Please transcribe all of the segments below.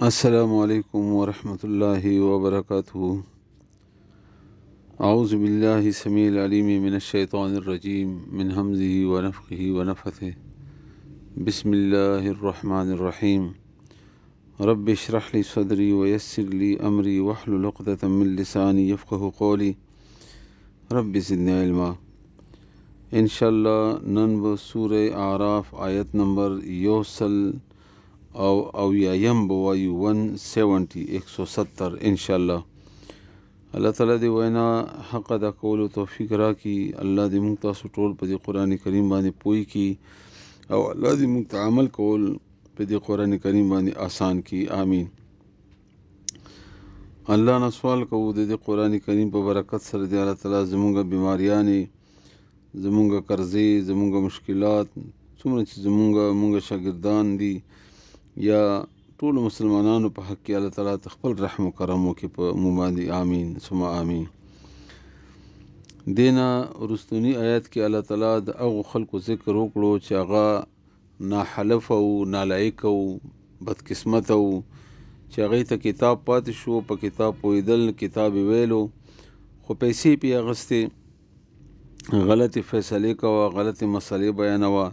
السلام علیکم ورحمۃ اللہ وبرکاتہ. اعوذ باللہ السمیع العلیم من الشیطان الرجیم من حمزه ونفخه ونفثه. بسم اللہ الرحمن الرحیم. رب اشرح لی صدری ویسر لی امری واحلل عقدۃ من لسانی یفقهوا قولی. رب زدنی علما. انشاءاللہ نن به سورہ اعراف آیت نمبر یوسل او یایم بوایو 170 170 انشاءاللہ. الله تعالی دی وینا حق ادا کولو توفیق راکړي. الله دې موږ تاسو ټول په دې قرآن کریم باندې پوي کړي او الله دې موږ ته عمل کول په دې قرآن کریم باندې آسان کړي. آمین. الله نه سوال کوو د دې قرآن کریم په برکت سره دی الله تعالی زموږ بیماریانې، زموږ قرضې، زموږ مشکلات، څومره چې زموږ شاګردان دي یا ټول مسلمانانو په حق کې الله تعالی ته خپل رحم و کرم وکړي په موږ باندې. آمین ثم آمین. دینا رستونی آیات کې الله تعالی د هغو خلکو ذکر وکړو چې هغه ناحلف او نالایق او بدقسمت او چې هغوی ته کتاب پاتې شو، په کتاب پوهېدل، کتاب یې ویلو خو پیسې پې اخیستې، غلطې فیصلې کوه، غلطې مسلې بیانوه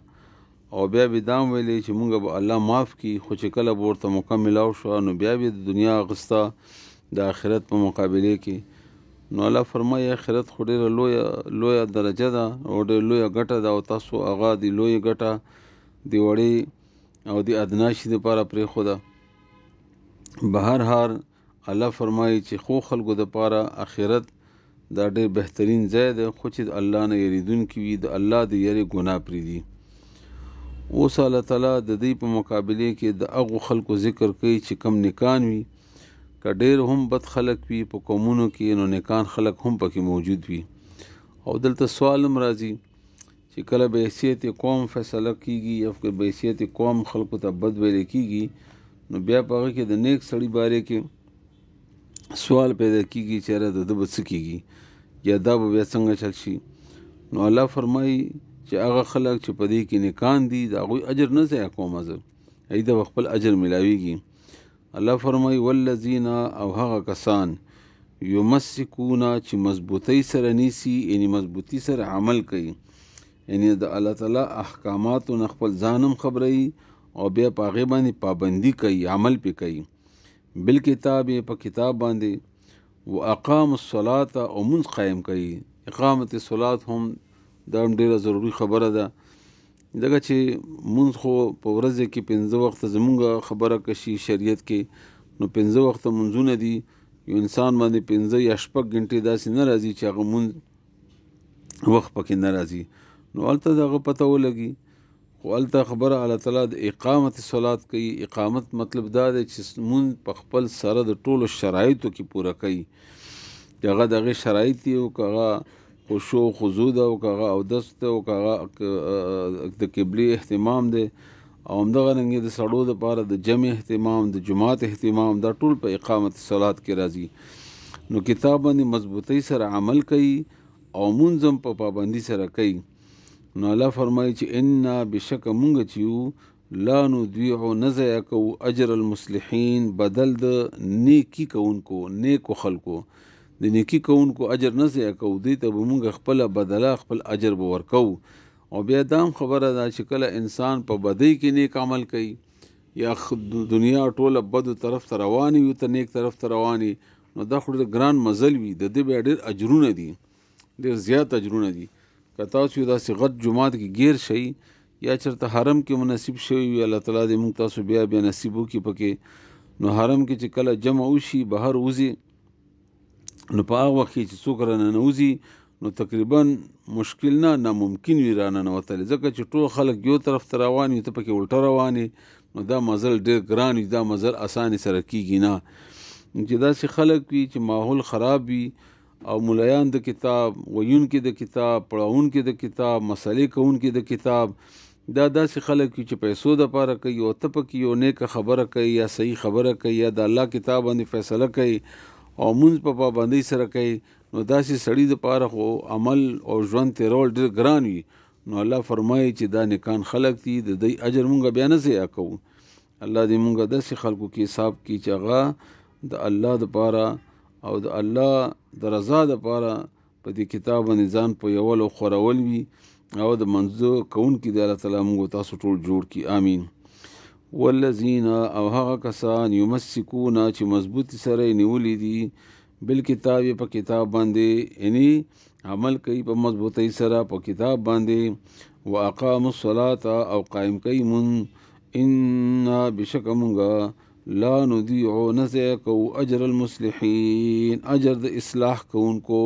او بیا به دام ویلی چې مونږ به الله معاف کی، خو چې کله به ورته موقع ملاو شو نو بیا به د دنیا اغسته د آخرت په مقابله کې. نو الله فرمایي آخرت خو ډېره لویه درجه ده او ډېره لویه ګټه ده او تاسو هغه د لویې ګټه د وړې او د ادناشي دپاره پرېښوده. به هر حال الله فرمایي چې خو خلکو دپاره آخرت دا ډېر بهترین ځای دی، خو چې د الله نه یریدونکي وي، د الله د یرې ګناه پرېږدي. اوس الله تعالی د دې په مقابله کې د هغو خلکو ذکر کوي چې کم نیکان وي، که ډېر هم بد خلک وي په قومونو کې نو نیکان خلک هم پکې موجود وي. او دلته سوال هم راځي چې کله به حیثیت قوم فیصله کیږي یا به حیثیت قوم خلکو ته بد ویل کیږي نو بیا په هغه کې د نیک سړي باره کې سوال پیدا کیږي چې یاره د ده به څه کیږي یا دا به بیا څنګه چل شي. نو الله فرمایي چې هغه خلک چې په دې کې نیکان دي د هغوی اجر نه ضایع کوم، زه هغوی ته خپل اجر ملاویږي. الله فرمایي والذین او هغه کسان یمسکونه چې مضبوطی سره نیسي، یعنی مضبوطی سره عمل کوي، یعنی د الله تعالی احکاماتو نه خپل ځان هم خبروي او بیا په هغې باندې پابندي کوي، عمل پې کوي، بالکتاب په کتاب باندې، و اقام الصلاة او منځ قایم کوي. اقامت الصلاة هم دا هم ډیره ضروري خبره ده، ځکه چې مونږ خو په ورځ کې 5 وخته زمونږ خبره کشي شریعت کې، نو 5 وخته منځونه دي. یو انسان باندې 5 یا 6 غنټې داسې نه راځي چې هغه مونږ وخت پکې نه راځي، نو هلته د هغه پته ولګي. خو هلته خبره الله تعالی د اقامت صلات کوي. اقامت مطلب دا دی چې مونږ په خپل سره د ټولو شرایطو کې پوره کوي، چې هغه د هغې شرایط دي او که هغه خشوع و خضوع ده او که هغه اودس ده او که هغه د قبلې اهتمام دی او همدغه رنګې د سړو دپاره د جمع اهتمام، د جماعت اهتمام، دا ټول په اقامت صلات کې راځي. نو کتاب باندې مضبوطی سره عمل کوي او مونځ هم په پابندي سره کوي. نو الله فرمایي چې انا بشکه مونږ چې یو لا نضیع نه ضایع کوو اجر المصلحین، بدل د نیکي کوونکو، نیکو خلکو د نیکي کوونکو اجر نه ضایع کوو، دوی ته به مونږ خپله بدله خپل اجر به ورکوو. او بیا دا هم خبره ده چې کله انسان په بدۍ کې نیک عمل کوي یا دنیا ټوله بدو طرف ته روان وي ته نیک طرف ته روان وي، نو دا خو ډېر ګران مزل وي، د دې بیا ډېر اجرونه دي، ډېر زیات اجرونه دي. که تاسو یو داسې غټ جومات کې ګیر شئ یا چېرته حرم کې منصب شوي وي، الله تعالی دې موږ تاسو بیا نصیب وکړي پکې. نو حرم کې چې کله جمع وشي بهر وځي نو په هغه وخت کې چې څوک راننوځي نو تقریبا مشکل نه ناممکن وي راننوتلی، ځکه چې ټول خلک یو طرف ته روان وي، ته پکې الټه روان یې، نو دا مزل ډېر ګران وي، دا مزل اسانې سره کیږي نه. چې داسې خلک وي چې ماحول خراب وي او ملایان د کتاب ویونکي د کتاب، پړاونکي د کتاب، مسلې کوونکي د کتاب، دا داسې خلک وي چې پیسو دپاره کوي او ته پکې یو نیکه خبره کوي یا صحیح خبره کوي یا د الله کتاب باندې فیصله کوي او مونځ په پابندۍ سره کوي، نو داسې سړي دپاره خو عمل او ژوند تېرول ډېر ګران وي. نو الله فرمایي چې دا نیکان خلک دي، د دوی اجر مونږ بیا نه ضایع کوو. الله دې مونږ داسې خلکو کې حساب کی چې هغه د الله دپاره او د الله د رضا دپاره په دې کتاب باندې ځان په یول او خورول وي او د منځو کوونکي د الله تعالی مونږ تاسو ټول جوړ کی آمین. والذین او هغه کسان یمسکون چې مضبوطی سره نیولې دي بالکتاب په کتاب باندې یعنی عمل کوي په مضبوطی سره په کتاب باندې واقاموا الصلاة او قائم کوي من ان بشک مونږه لا نضيع نزع کو اجر المصلحین اجر د اصلاح کوونکو